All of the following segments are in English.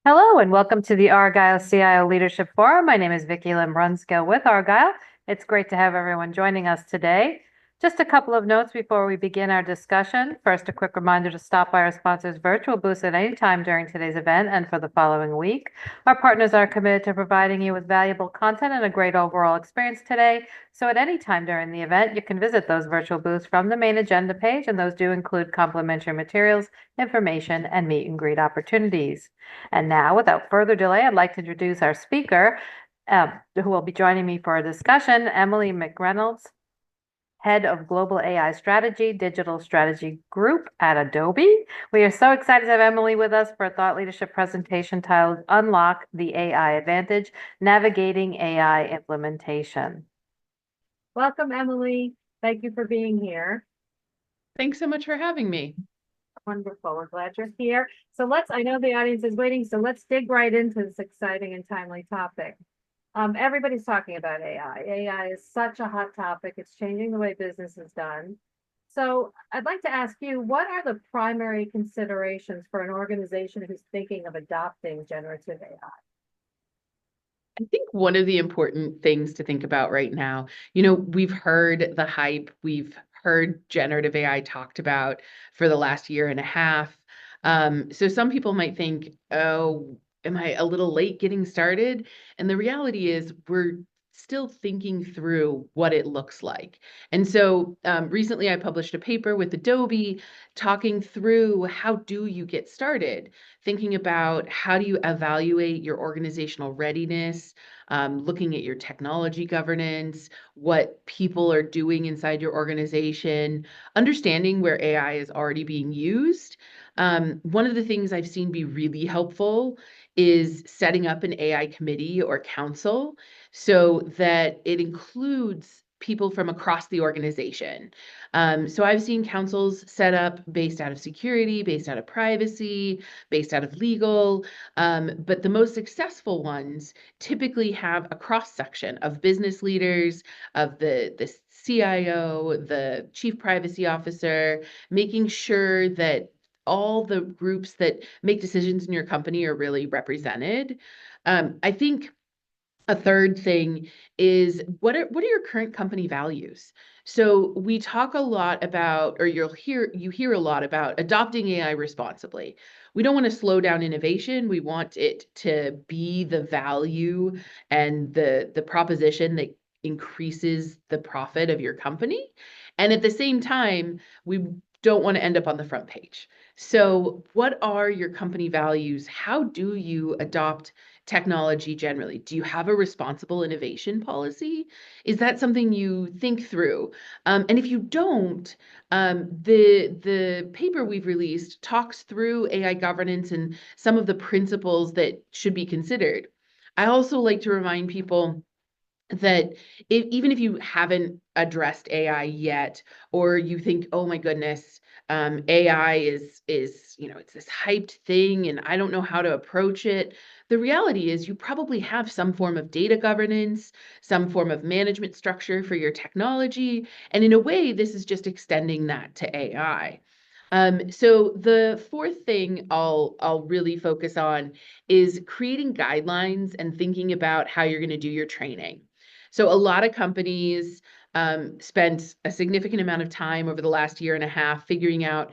Hello and welcome to the Argyle CIO Leadership Forum. My name is Vicki Limbrunskill with Argyle. It's great to have everyone joining us today. Just a couple of notes before we begin our discussion. First, a quick reminder to stop by our sponsors' virtual booths at any time during today's event and for the following week. Our partners are committed to providing you with valuable content and a great overall experience today. So at any time during the event, you can visit those virtual booths from the main agenda page, and those do include complimentary materials, information, and meet and greet opportunities. And now, without further delay, I'd like to introduce our speaker, who will be joining me for a discussion, Emily McReynolds, Head of Global AI Strategy, Digital Strategy Group at Adobe. We are so excited to have Emily with us for a thought leadership presentation titled Unlock the AI Advantage, Navigating AI Implementation. Welcome, Emily. Thank you for being here. Thanks so much for having me. Wonderful. We're glad you're here. So I know the audience is waiting, so let's dig right into this exciting and timely topic. Everybody's talking about AI. AI is such a hot topic. It's changing the way business is done. So I'd like to ask you, what are the primary considerations for an organization who's thinking of adopting generative AI? I think one of the important things to think about right now, we've heard the hype, we've heard generative AI talked about for the last year and a half. So some people might think, oh, am I a little late getting started? And the reality is we're still thinking through what it looks like. And so recently I published a paper with Adobe talking through how do you get started, thinking about how do you evaluate your organizational readiness, looking at your technology governance, what people are doing inside your organization, understanding where AI is already being used. One of the things I've seen be really helpful is setting up an AI committee or council so that it includes people from across the organization. So I've seen councils set up based out of security, based out of privacy, based out of legal, but the most successful ones typically have a cross section of business leaders, of the CIO, the chief privacy officer, making sure that all the groups that make decisions in your company are really represented. I think a third thing is what are your current company values? So we talk a lot about, or you hear a lot about adopting AI responsibly. We don't want to slow down innovation. We want it to be the value and the proposition that increases the profit of your company. And at the same time, we don't want to end up on the front page. So what are your company values? How do you adopt technology generally? Do you have a responsible innovation policy? Is that something you think through? And if you don't, the paper we've released talks through AI governance and some of the principles that should be considered. I also like to remind people that even if you haven't addressed AI yet, or you think, oh my goodness, AI is it's this hyped thing, and I don't know how to approach it. The reality is, you probably have some form of data governance, some form of management structure for your technology, and in a way, this is just extending that to AI. So the fourth thing I'll really focus on is creating guidelines and thinking about how you're going to do your training. So a lot of companies spent a significant amount of time over the last year and a half figuring out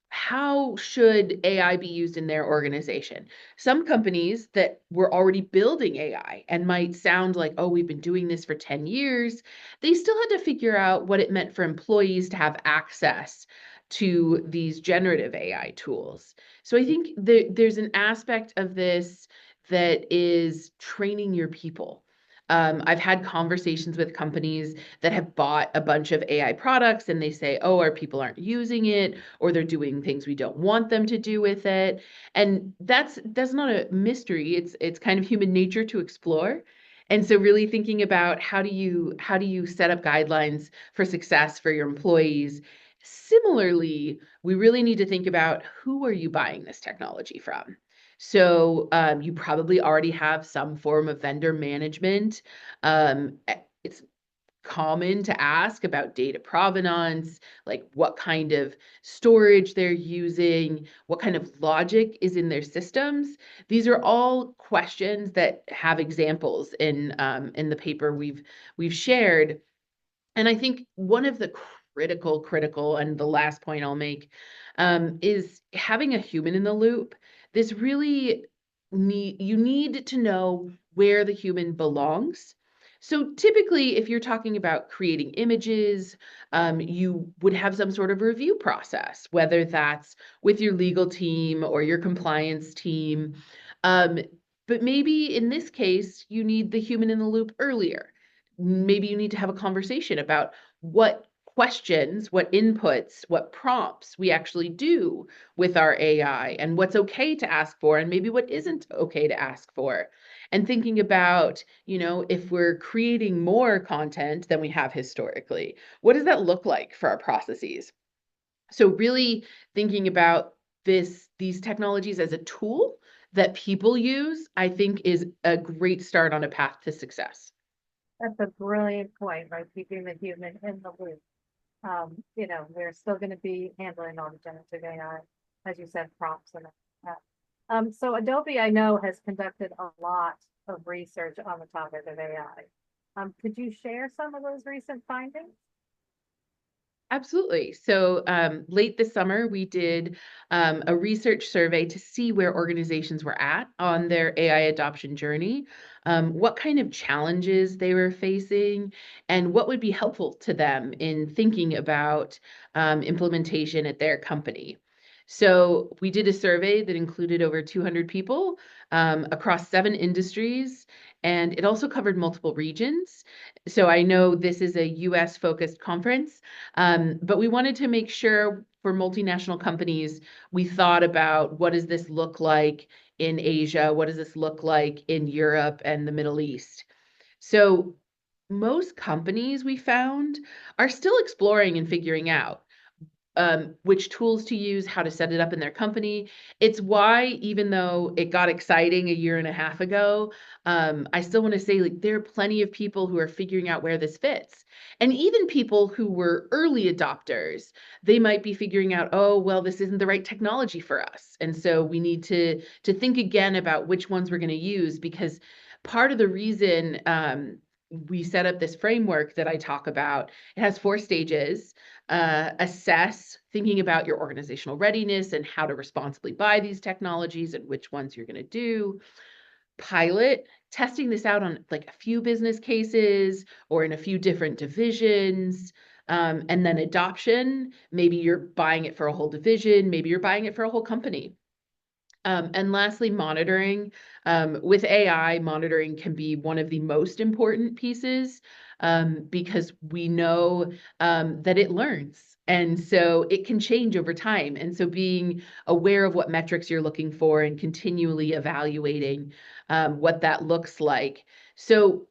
how should AI be used in their organization. Some companies that were already building AI and might sound like, oh, we've been doing this for 10 years, they still had to figure out what it meant for employees to have access to these generative AI tools. So I think there's an aspect of this that is training your people. I've had conversations with companies that have bought a bunch of AI products and they say, oh, our people aren't using it, or they're doing things we don't want them to do with it. And that's not a mystery. It's kind of human nature to explore. And so really thinking about how do you set up guidelines for success for your employees. Similarly, we really need to think about who are you buying this technology from? So you probably already have some form of vendor management. It's common to ask about data provenance, like what kind of storage they're using, what kind of logic is in their systems. These are all questions that have examples in the paper we've shared. And I think one of the critical, and the last point I'll make, is having a human in the loop. This really you need to know where the human belongs. So typically, if you're talking about creating images, you would have some sort of review process, whether that's with your legal team or your compliance team. Um, but maybe in this case, you need the human in the loop earlier. Maybe you need to have a conversation about what questions, what inputs, what prompts we actually do with our AI, and what's okay to ask for and maybe what isn't okay to ask for. And thinking about, if we're creating more content than we have historically, what does that look like for our processes? So really thinking about these technologies as a tool that people use, I think is a great start on a path to success. That's a brilliant point, right? Keeping the human in the loop. We're still going to be handling all the generative AI, as you said, prompts and that. So Adobe, I know, has conducted a lot of research on the topic of AI. Could you share some of those recent findings? Absolutely. So late this summer, we did a research survey to see where organizations were at on their AI adoption journey, what kind of challenges they were facing, and what would be helpful to them in thinking about implementation at their company. So we did a survey that included over 200 people across 7 industries, and it also covered multiple regions. So I know this is a US focused conference, but we wanted to make sure for multinational companies, we thought about what does this look like in Asia? What does this look like in Europe and the Middle East? So most companies we found are still exploring and figuring out which tools to use, how to set it up in their company. It's why, even though it got exciting a year and a half ago, I still want to say, like, there are plenty of people who are figuring out where this fits. And even people who were early adopters, they might be figuring out, oh, well, this isn't the right technology for us. And so we need to think again about which ones we're going to use, because part of the reason we set up this framework that I talk about, it has 4 stages. Assess, thinking about your organizational readiness and how to responsibly buy these technologies and which ones you're going to do. Pilot, testing this out on like a few business cases or in a few different divisions. And then adoption, maybe you're buying it for a whole division, maybe you're buying it for a whole company. And lastly, monitoring. With AI, monitoring can be one of the most important pieces because we know that it learns. And so it can change over time. And so being aware of what metrics you're looking for and continually evaluating what that looks like. So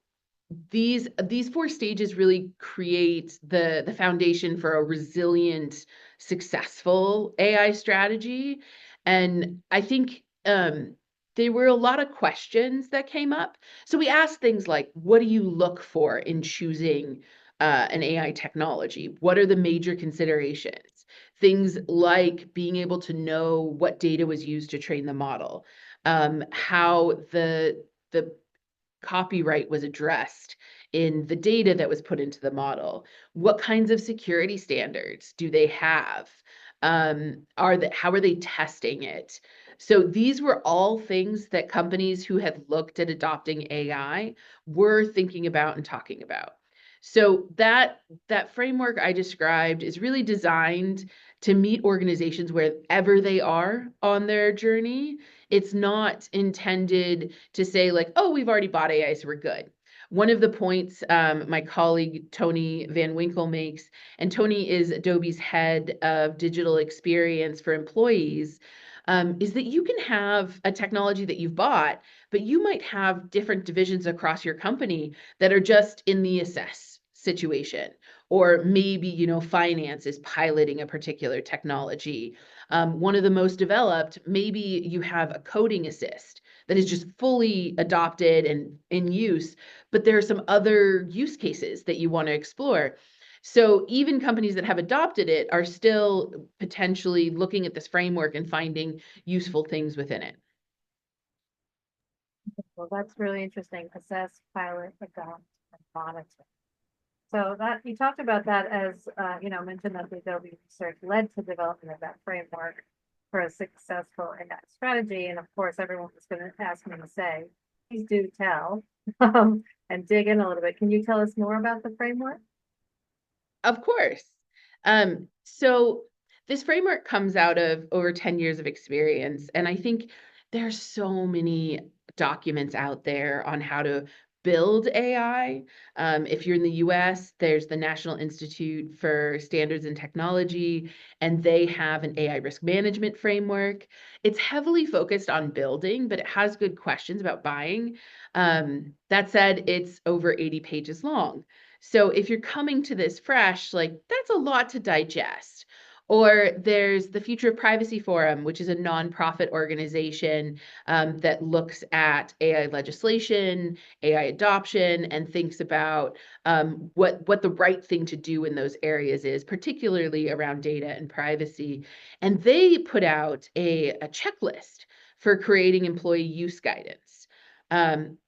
these 4 stages really create the foundation for a resilient, successful AI strategy. And I think there were a lot of questions that came up. So we asked things like, what do you look for in choosing an AI technology? What are the major considerations? Things like being able to know what data was used to train the model, how the copyright was addressed in the data that was put into the model. What kinds of security standards do they have? How are they testing it? So these were all things that companies who had looked at adopting AI were thinking about and talking about. So that framework I described is really designed to meet organizations wherever they are on their journey. It's not intended to say like, oh, we've already bought AI, so we're good. One of the points my colleague Tony Van Winkle makes, and Tony is Adobe's head of digital experience for employees, is that you can have a technology that you've bought, but you might have different divisions across your company that are just in the assess situation. Or maybe, finance is piloting a particular technology. One of the most developed, maybe you have a coding assist that is just fully adopted and in use, but there are some other use cases that you want to explore. So even companies that have adopted it are still potentially looking at this framework and finding useful things within it. Well, that's really interesting. Assess, pilot, adopt, and monitor. So that you talked about that as, mentioned that the Adobe research led to development of that framework for a successful AI strategy. And of course, everyone was going to ask me to say, please do tell, and dig in a little bit. Can you tell us more about the framework? Of course. So this framework comes out of over 10 years of experience, and I think there's so many documents out there on how to build AI. If you're in the US, there's the National Institute for Standards and Technology, and they have an AI risk management framework. It's heavily focused on building, but it has good questions about buying. That said, it's over 80 pages long. So if you're coming to this fresh, like that's a lot to digest. Or there's the Future of Privacy Forum, which is a nonprofit organization that looks at AI legislation, AI adoption, and thinks about what the right thing to do in those areas is, particularly around data and privacy. And they put out a checklist for creating employee use guidance.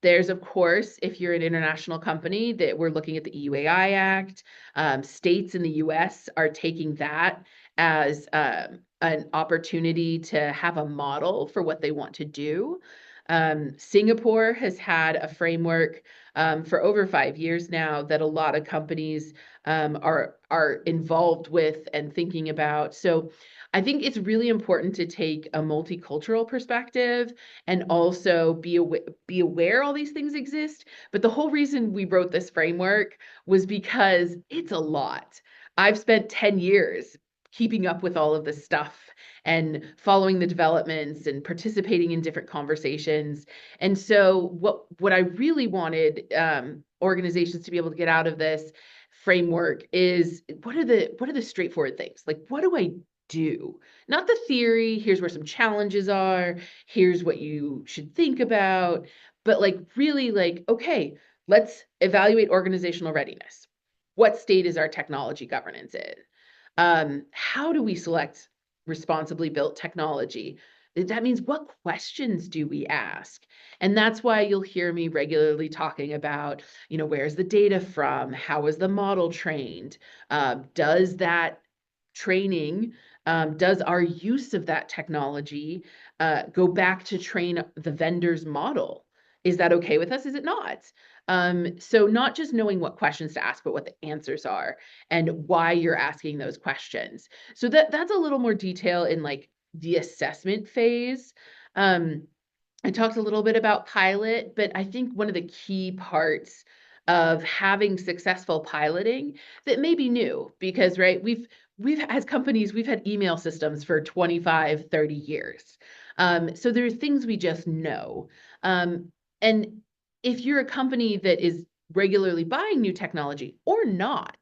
There's, of course, if you're an international company, that we're looking at the EUAI Act. States in the US are taking that as an opportunity to have a model for what they want to do. Singapore has had a framework for over 5 years now that a lot of companies are involved with and thinking about. So I think it's really important to take a multicultural perspective and also be aware all these things exist. But the whole reason we wrote this framework was because it's a lot. I've spent 10 years keeping up with all of this stuff and following the developments and participating in different conversations. And so what I really wanted organizations to be able to get out of this framework is what are the straightforward things? Like, what do I do? Not the theory, here's where some challenges are, here's what you should think about, but like really like, okay, let's evaluate organizational readiness. What state is our technology governance in? How do we select responsibly built technology? That means what questions do we ask? And that's why you'll hear me regularly talking about, where's the data from? How was the model trained? Does that training, does our use of that technology go back to train the vendor's model? Is that okay with us? Is it not? So not just knowing what questions to ask, but what the answers are and why you're asking those questions. So that's a little more detail in like the assessment phase. I talked a little bit about pilot, but I think one of the key parts of having successful piloting that may be new because, right, we've as companies, we've had email systems for 25, 30 years. So there are things we just know. And if you're a company that is regularly buying new technology or not,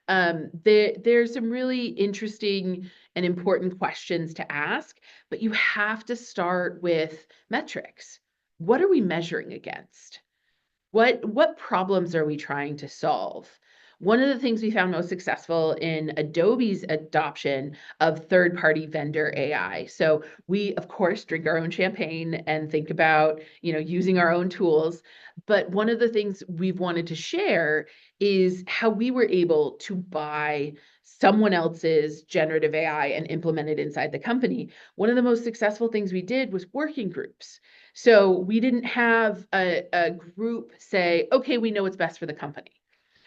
there's some really interesting and important questions to ask, but you have to start with metrics. What are we measuring against? What problems are we trying to solve? One of the things we found most successful in Adobe's adoption of third-party vendor AI. So we, of course, drink our own champagne and think about, using our own tools. But one of the things we've wanted to share is how we were able to buy someone else's generative AI and implement it inside the company. One of the most successful things we did was working groups. So we didn't have a group say, okay, we know what's best for the company.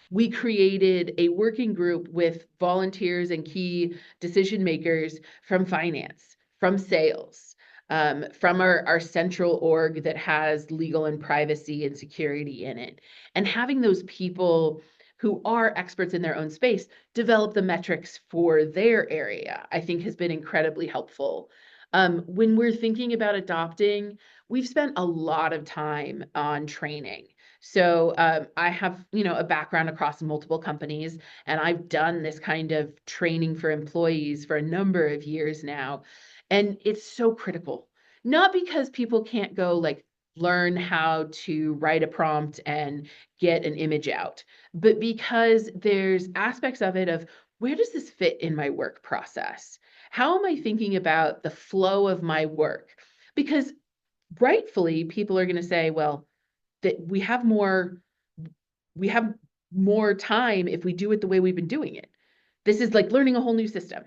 We created a working group with volunteers and key decision makers from finance, from sales, from our central org that has legal and privacy and security in it. And having those people who are experts in their own space develop the metrics for their area, I think has been incredibly helpful. When we're thinking about adopting, we've spent a lot of time on training. So I have, a background across multiple companies, and I've done this kind of training for employees for a number of years now. And it's so critical, not because people can't go like learn how to write a prompt and get an image out, but because there's aspects of it of where does this fit in my work process? How am I thinking about the flow of my work? Because rightfully, people are going to say, well, that we have more time if we do it the way we've been doing it. This is like learning a whole new system.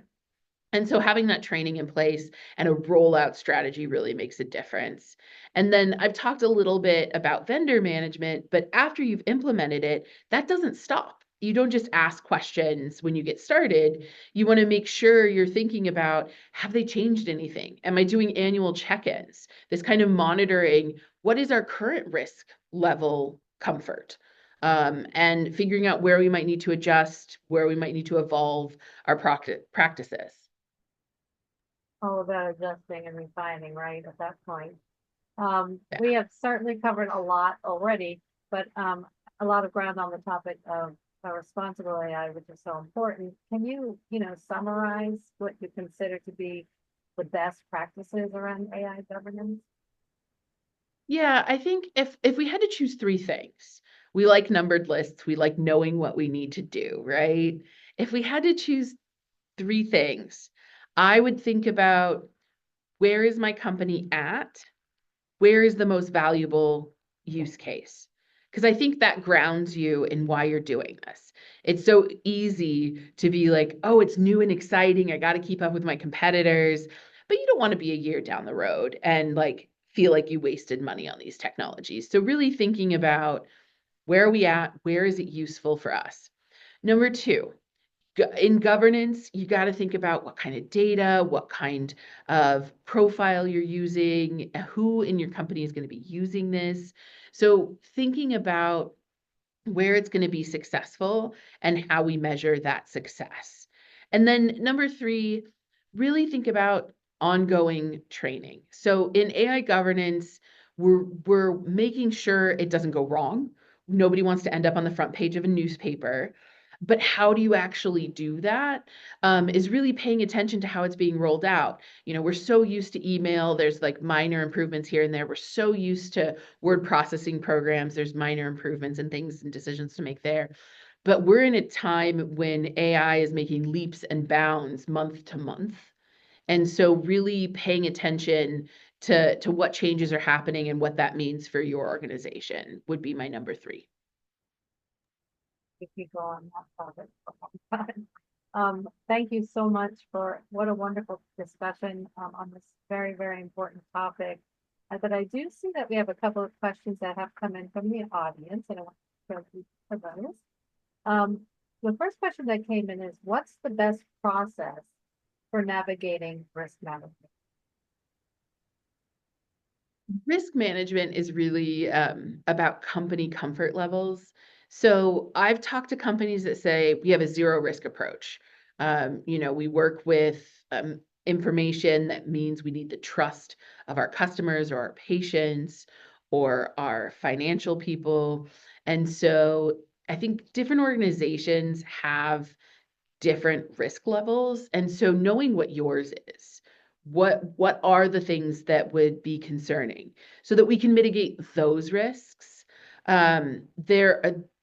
And so having that training in place and a rollout strategy really makes a difference. And then I've talked a little bit about vendor management, but after you've implemented it, that doesn't stop. You don't just ask questions when you get started. You want to make sure you're thinking about, have they changed anything? Am I doing annual check-ins? This kind of monitoring, what is our current risk level comfort? And figuring out where we might need to adjust, where we might need to evolve our practices. All about adjusting and refining, right, at that point. Yeah. We have certainly covered a lot already, but a lot of ground on the topic of responsible AI, which is so important. Can you, summarize what you consider to be the best practices around AI governance? Yeah, I think if we had to choose three things, we like numbered lists, we like knowing what we need to do, right? If we had to choose three things, I would think about where is my company at? Where is the most valuable use case? Because I think that grounds you in why you're doing this. It's so easy to be like, oh, it's new and exciting. I got to keep up with my competitors. But you don't want to be a year down the road and like feel like you wasted money on these technologies. So really thinking about where are we at? Where is it useful for us? Number two, in governance, you got to think about what kind of data, what kind of profile you're using, who in your company is going to be using this. So thinking about where it's going to be successful and how we measure that success. And then number three, really think about ongoing training. So in AI governance, we're making sure it doesn't go wrong. Nobody wants to end up on the front page of a newspaper. But how do you actually do that? Is really paying attention to how it's being rolled out. We're so used to email, there's like minor improvements here and there. We're so used to word processing programs, there's minor improvements and things and decisions to make there. But we're in a time when AI is making leaps and bounds month to month. And so really paying attention to what changes are happening and what that means for your organization would be my number three. If you go on that topic for a long time. Thank you so much for what a wonderful discussion on this very, very important topic. But I do see that we have a couple of questions that have come in from the audience, and I want to throw these for those. The first question that came in is, what's the best process for navigating risk management? Risk management is really about company comfort levels. So I've talked to companies that say we have a zero risk approach. We work with information that means we need the trust of our customers or our patients or our financial people. And so I think different organizations have different risk levels. And so knowing what yours is, what are the things that would be concerning so that we can mitigate those risks.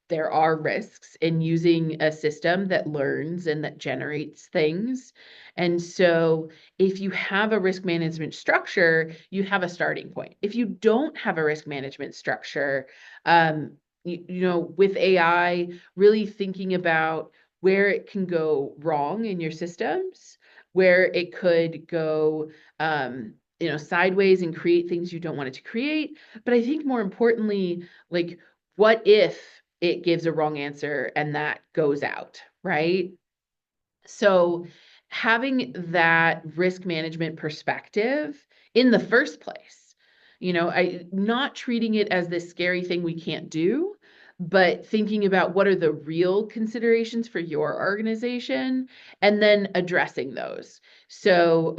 There are risks in using a system that learns and that generates things. And so if you have a risk management structure, you have a starting point. If you don't have a risk management structure, with AI, really thinking about where it can go wrong in your systems, where it could go, sideways and create things you don't want it to create. But I think more importantly, like, what if it gives a wrong answer and that goes out, right? So having that risk management perspective in the first place, not treating it as this scary thing we can't do, but thinking about what are the real considerations for your organization and then addressing those. So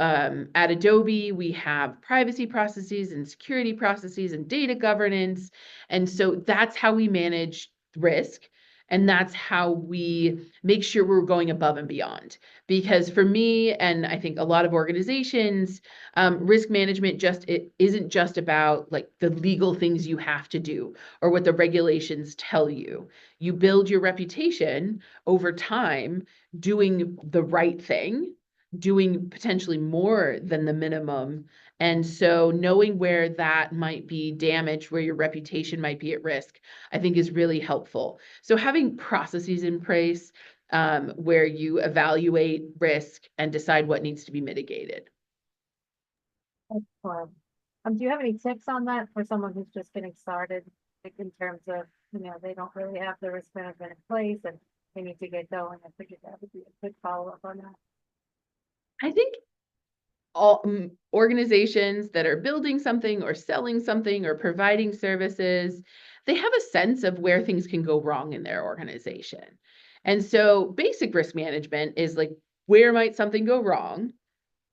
at Adobe, we have privacy processes and security processes and data governance. And so that's how we manage risk. And that's how we make sure we're going above and beyond. Because for me, and I think a lot of organizations, risk management it isn't just about like the legal things you have to do or what the regulations tell you. You build your reputation over time doing the right thing, doing potentially more than the minimum. And so knowing where that might be damaged, where your reputation might be at risk, I think is really helpful. So having processes in place where you evaluate risk and decide what needs to be mitigated. Excellent. Do you have any tips on that for someone who's just getting started, like in terms of, they don't really have the risk management in place and they need to get going? I figured that would be a good follow-up on that. I think all organizations that are building something or selling something or providing services, they have a sense of where things can go wrong in their organization. And so basic risk management is like, where might something go wrong?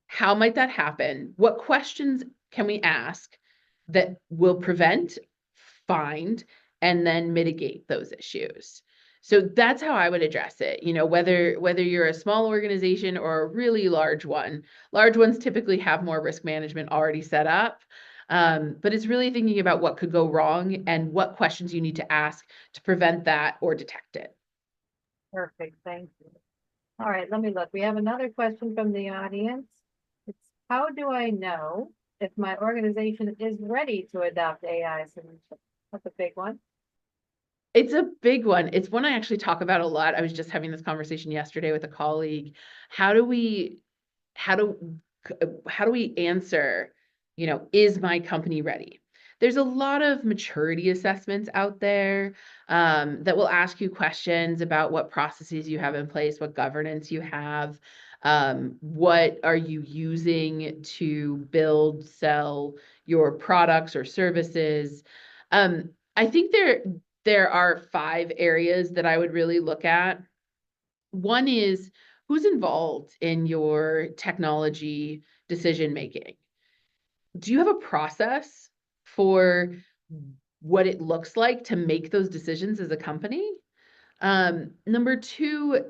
How might that happen? What questions can we ask that will prevent, find, and then mitigate those issues? So that's how I would address it. Whether you're a small organization or a really large one. Large ones typically have more risk management already set up. But it's really thinking about what could go wrong and what questions you need to ask to prevent that or detect it. Perfect, thank you. All right, let me look. We have another question from the audience. It's, how do I know if my organization is ready to adopt AI solutions? That's a big one. It's a big one. It's one I actually talk about a lot. I was just having this conversation yesterday with a colleague. How do we answer, is my company ready? There's a lot of maturity assessments out there that will ask you questions about what processes you have in place, what governance you have, what are you using to build, sell your products or services. I think there are 5 areas that I would really look at. One is, who's involved in your technology decision making? Do you have a process for what it looks like to make those decisions as a company? Number 2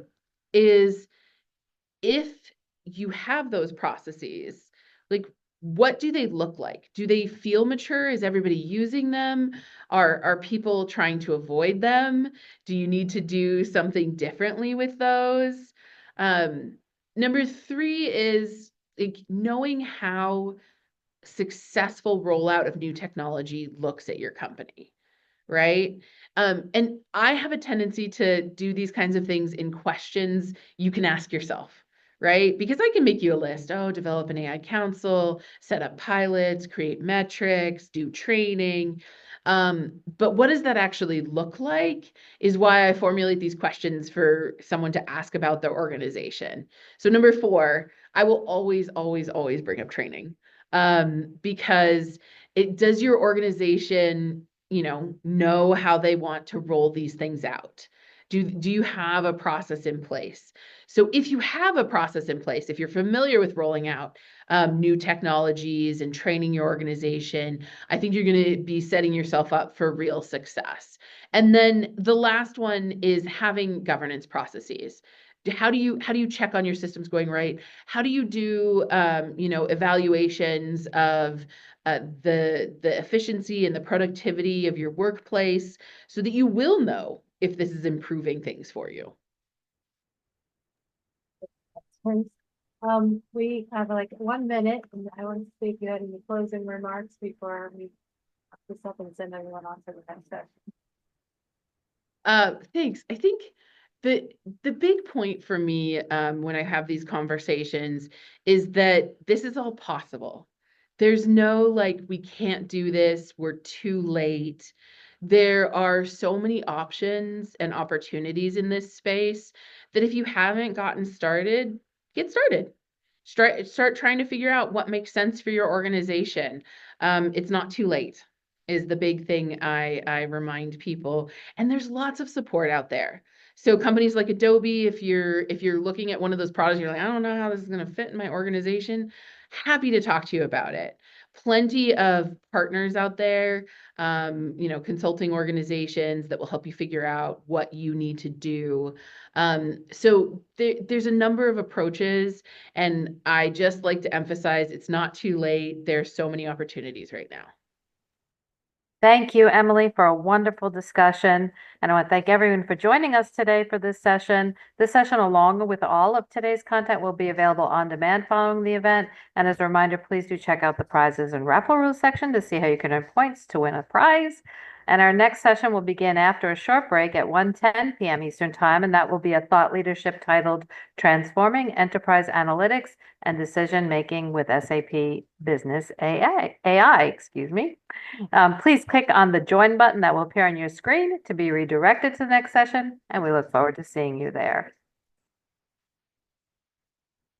is, if you have those processes, like, what do they look like? Do they feel mature? Is everybody using them? Are people trying to avoid them? Do you need to do something differently with those? Number 3 is like knowing how successful rollout of new technology looks at your company, right? And I have a tendency to do these kinds of things in questions you can ask yourself, right? Because I can make you a list. Oh, develop an AI council, set up pilots, create metrics, do training. But what does that actually look like is why I formulate these questions for someone to ask about their organization. So number 4, I will always, always, always bring up training, because it does your organization know how they want to roll these things out. Do you have a process in place? So if you have a process in place, if you're familiar with rolling out new technologies and training your organization, I think you're going to be setting yourself up for real success. And then the last one is having governance processes. How do you check on your systems going right? How do you do evaluations of the efficiency and the productivity of your workplace so that you will know if this is improving things for you? Thanks. We have like 1 minute, and I want to see if you had any closing remarks before we wrap this up and send everyone on to the next session. Thanks. I think the big point for me when I have these conversations is that this is all possible. There's no like, we can't do this, we're too late. There are so many options and opportunities in this space that if you haven't gotten started, get started. Start trying to figure out what makes sense for your organization. It's not too late, is the big thing I remind people. And there's lots of support out there. So companies like Adobe, if you're looking at one of those products, you're like, I don't know how this is going to fit in my organization, happy to talk to you about it. plenty of partners out there, consulting organizations that will help you figure out what you need to do. So there's a number of approaches, and I just like to emphasize it's not too late. There's so many opportunities right now. Thank you, Emily, for a wonderful discussion. And I want to thank everyone for joining us today for this session. This session, along with all of today's content, will be available on demand following the event. And as a reminder, please do check out the prizes and raffle rules section to see how you can earn points to win a prize. And our next session will begin after a short break at 1:10 p.m. Eastern Time, and that will be a thought leadership titled Transforming Enterprise Analytics and Decision Making with SAP Business AI. Please click on the join button that will appear on your screen to be redirected to the next session, and we look forward to seeing you there.